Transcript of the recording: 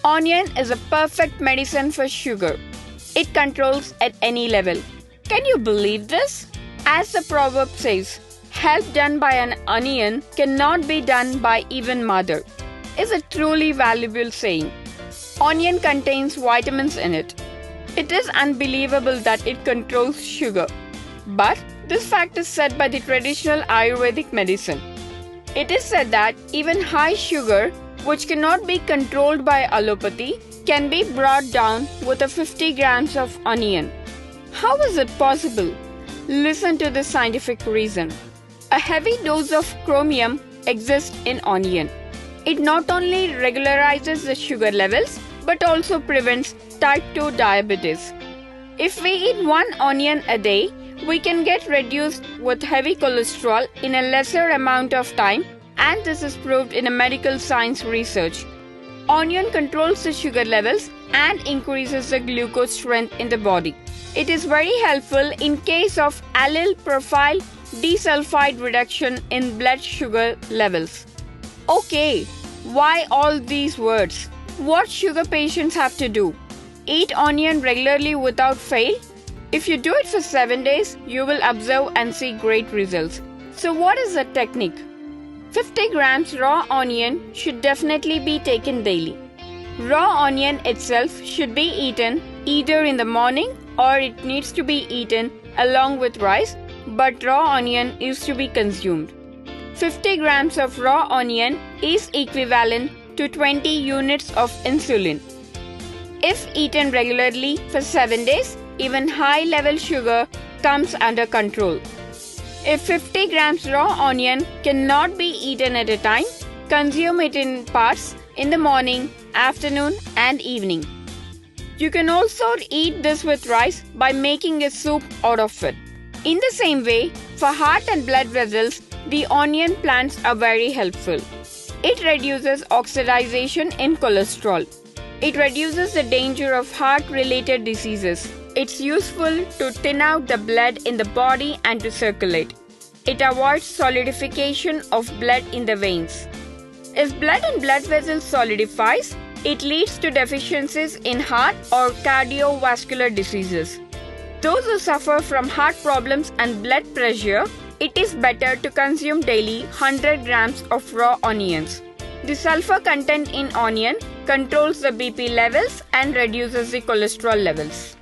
Onion is a perfect medicine for sugar. It controls at any level. Can you believe this? As the proverb says, help done by an onion cannot be done by even mother. Is a truly valuable saying. Onion contains vitamins in it. It is unbelievable that it controls sugar. But this fact is said by the traditional Ayurvedic medicine. It is said that even high sugar, which cannot be controlled by allopathy, can be brought down with a 50 grams of onion. How is it possible? Listen to the scientific reason. A heavy dose of chromium exists in onion. It not only regularizes the sugar levels but also prevents type 2 diabetes. If we eat one onion a day, we can get reduced with heavy cholesterol in a lesser amount of time, and this is proved in a medical science research. Onion controls the sugar levels and increases the glucose strength in the body. It is very helpful in case of allele profile desulfide reduction in blood sugar levels. Okay, why all these words? What sugar patients have to do? Eat onion regularly without fail. If you do it for 7 days, you will observe and see great results. So what is the technique? 50 grams raw onion should definitely be taken daily. Raw onion itself should be eaten either in the morning or it needs to be eaten along with rice, but raw onion is to be consumed. 50 grams of raw onion is equivalent to 20 units of insulin. If eaten regularly for 7 days, even high-level sugar comes under control. If 50 grams raw onion cannot be eaten at a time, consume it in parts in the morning, afternoon and evening. You can also eat this with rice by making a soup out of it. In the same way, for heart and blood vessels, the onion plants are very helpful. It reduces oxidation in cholesterol. It reduces the danger of heart-related diseases. It's useful to thin out the blood in the body and to circulate. It avoids solidification of blood in the veins. If blood in blood vessels solidifies, it leads to deficiencies in heart or cardiovascular diseases. Those who suffer from heart problems and blood pressure, it is better to consume daily 100 grams of raw onions. The sulfur content in onion controls the BP levels and reduces the cholesterol levels.